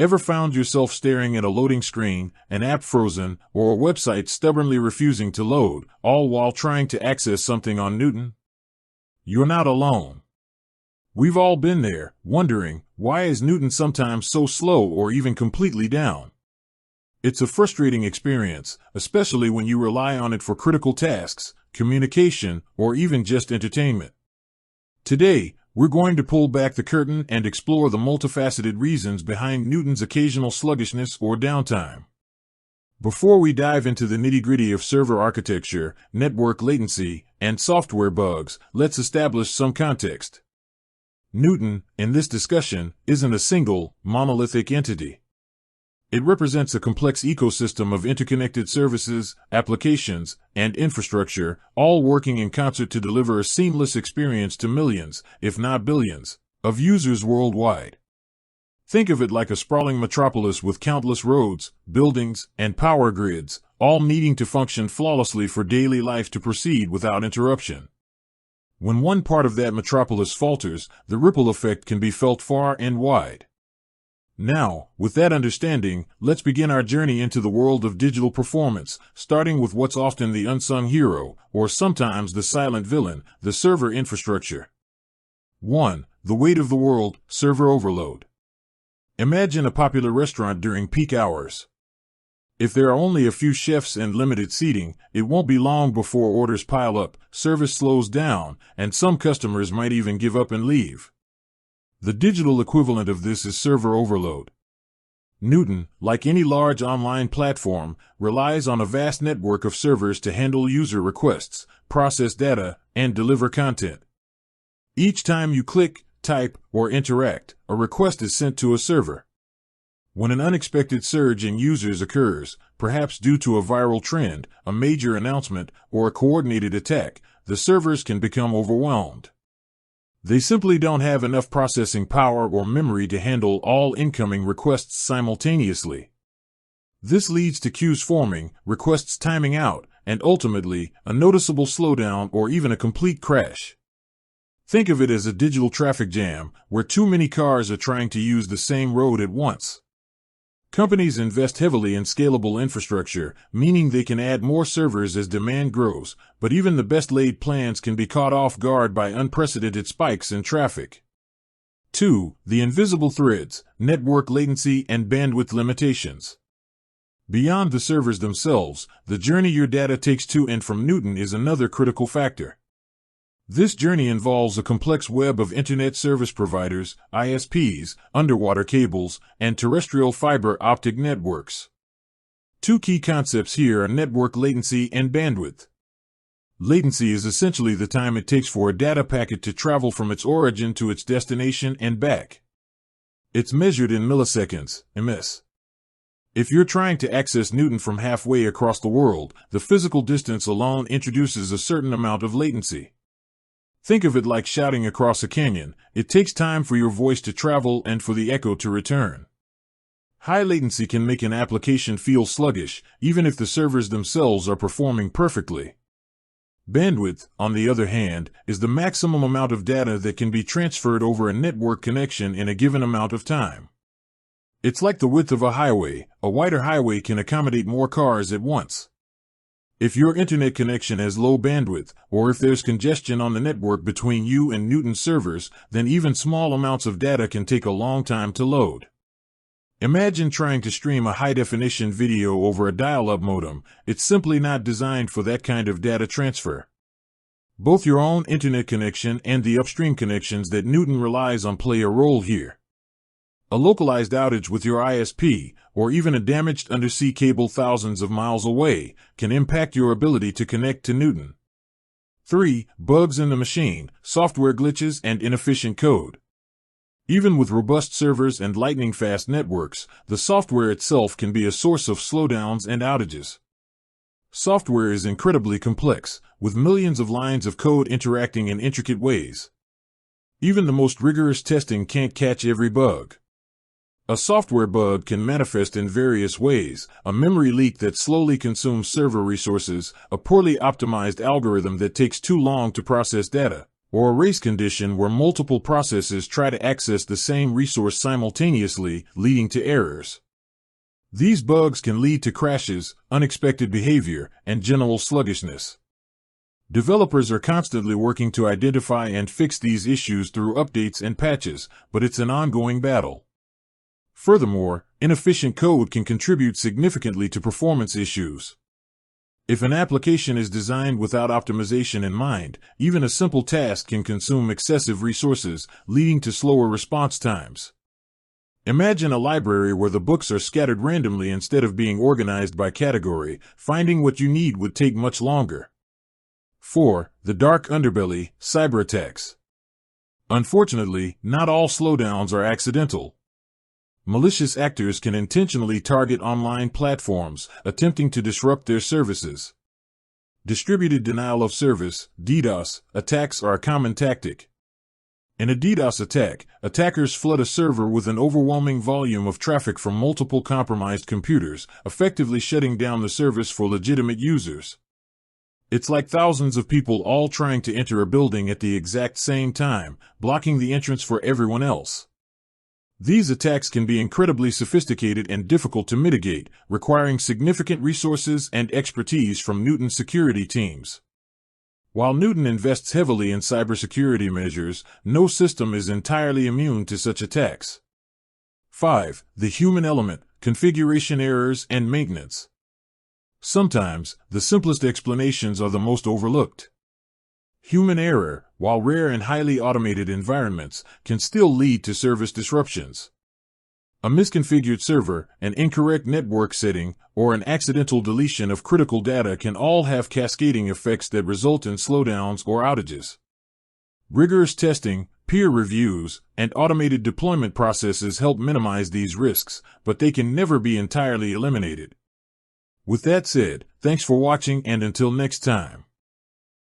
Ever found yourself staring at a loading screen, an app frozen, or a website stubbornly refusing to load, all while trying to access something on Newton? You're not alone. We've all been there, wondering, why is Newton sometimes so slow or even completely down? It's a frustrating experience, especially when you rely on it for critical tasks, communication, or even just entertainment. Today, we're going to pull back the curtain and explore the multifaceted reasons behind Newton's occasional sluggishness or downtime. Before we dive into the nitty-gritty of server architecture, network latency, and software bugs, let's establish some context. Newton, in this discussion, isn't a single, monolithic entity. It represents a complex ecosystem of interconnected services, applications, and infrastructure, all working in concert to deliver a seamless experience to millions, if not billions, of users worldwide. Think of it like a sprawling metropolis with countless roads, buildings, and power grids, all needing to function flawlessly for daily life to proceed without interruption. When one part of that metropolis falters, the ripple effect can be felt far and wide. Now, with that understanding, let's begin our journey into the world of digital performance, starting with what's often the unsung hero, or sometimes the silent villain, the server infrastructure. 1. The weight of the world, server overload. Imagine a popular restaurant during peak hours. If there are only a few chefs and limited seating, it won't be long before orders pile up, service slows down, and some customers might even give up and leave. The digital equivalent of this is server overload. Newton, like any large online platform, relies on a vast network of servers to handle user requests, process data, and deliver content. Each time you click, type, or interact, a request is sent to a server. When an unexpected surge in users occurs, perhaps due to a viral trend, a major announcement, or a coordinated attack, the servers can become overwhelmed. They simply don't have enough processing power or memory to handle all incoming requests simultaneously. This leads to queues forming, requests timing out, and ultimately, a noticeable slowdown or even a complete crash. Think of it as a digital traffic jam, where too many cars are trying to use the same road at once. Companies invest heavily in scalable infrastructure, meaning they can add more servers as demand grows, but even the best-laid plans can be caught off guard by unprecedented spikes in traffic. 2. The invisible threads, network latency and bandwidth limitations. Beyond the servers themselves, the journey your data takes to and from Newton is another critical factor. This journey involves a complex web of internet service providers, ISPs, underwater cables, and terrestrial fiber optic networks. Two key concepts here are network latency and bandwidth. Latency is essentially the time it takes for a data packet to travel from its origin to its destination and back. It's measured in milliseconds, ms. If you're trying to access Newton from halfway across the world, the physical distance alone introduces a certain amount of latency. Think of it like shouting across a canyon. It takes time for your voice to travel and for the echo to return. High latency can make an application feel sluggish, even if the servers themselves are performing perfectly. Bandwidth, on the other hand, is the maximum amount of data that can be transferred over a network connection in a given amount of time. It's like the width of a highway. A wider highway can accommodate more cars at once. If your internet connection has low bandwidth, or if there's congestion on the network between you and Newton servers, then even small amounts of data can take a long time to load. Imagine trying to stream a high-definition video over a dial-up modem. It's simply not designed for that kind of data transfer. Both your own internet connection and the upstream connections that Newton relies on play a role here. A localized outage with your ISP, or even a damaged undersea cable thousands of miles away, can impact your ability to connect to Newton. 3. Bugs in the machine, software glitches and inefficient code. Even with robust servers and lightning-fast networks, the software itself can be a source of slowdowns and outages. Software is incredibly complex, with millions of lines of code interacting in intricate ways. Even the most rigorous testing can't catch every bug. A software bug can manifest in various ways: a memory leak that slowly consumes server resources, a poorly optimized algorithm that takes too long to process data, or a race condition where multiple processes try to access the same resource simultaneously, leading to errors. These bugs can lead to crashes, unexpected behavior, and general sluggishness. Developers are constantly working to identify and fix these issues through updates and patches, but it's an ongoing battle. Furthermore, inefficient code can contribute significantly to performance issues. If an application is designed without optimization in mind, even a simple task can consume excessive resources, leading to slower response times. Imagine a library where the books are scattered randomly instead of being organized by category. Finding what you need would take much longer. 4. The dark underbelly, cyber attacks. Unfortunately, not all slowdowns are accidental. Malicious actors can intentionally target online platforms, attempting to disrupt their services. Distributed denial of service, DDoS, attacks are a common tactic. In a DDoS attack, attackers flood a server with an overwhelming volume of traffic from multiple compromised computers, effectively shutting down the service for legitimate users. It's like thousands of people all trying to enter a building at the exact same time, blocking the entrance for everyone else. These attacks can be incredibly sophisticated and difficult to mitigate, requiring significant resources and expertise from Newton's security teams. While Newton invests heavily in cybersecurity measures, no system is entirely immune to such attacks. 5. The human element, configuration errors and maintenance. Sometimes, the simplest explanations are the most overlooked. Human error, while rare in highly automated environments, can still lead to service disruptions. A misconfigured server, an incorrect network setting, or an accidental deletion of critical data can all have cascading effects that result in slowdowns or outages. Rigorous testing, peer reviews, and automated deployment processes help minimize these risks, but they can never be entirely eliminated. With that said, thanks for watching, and until next time.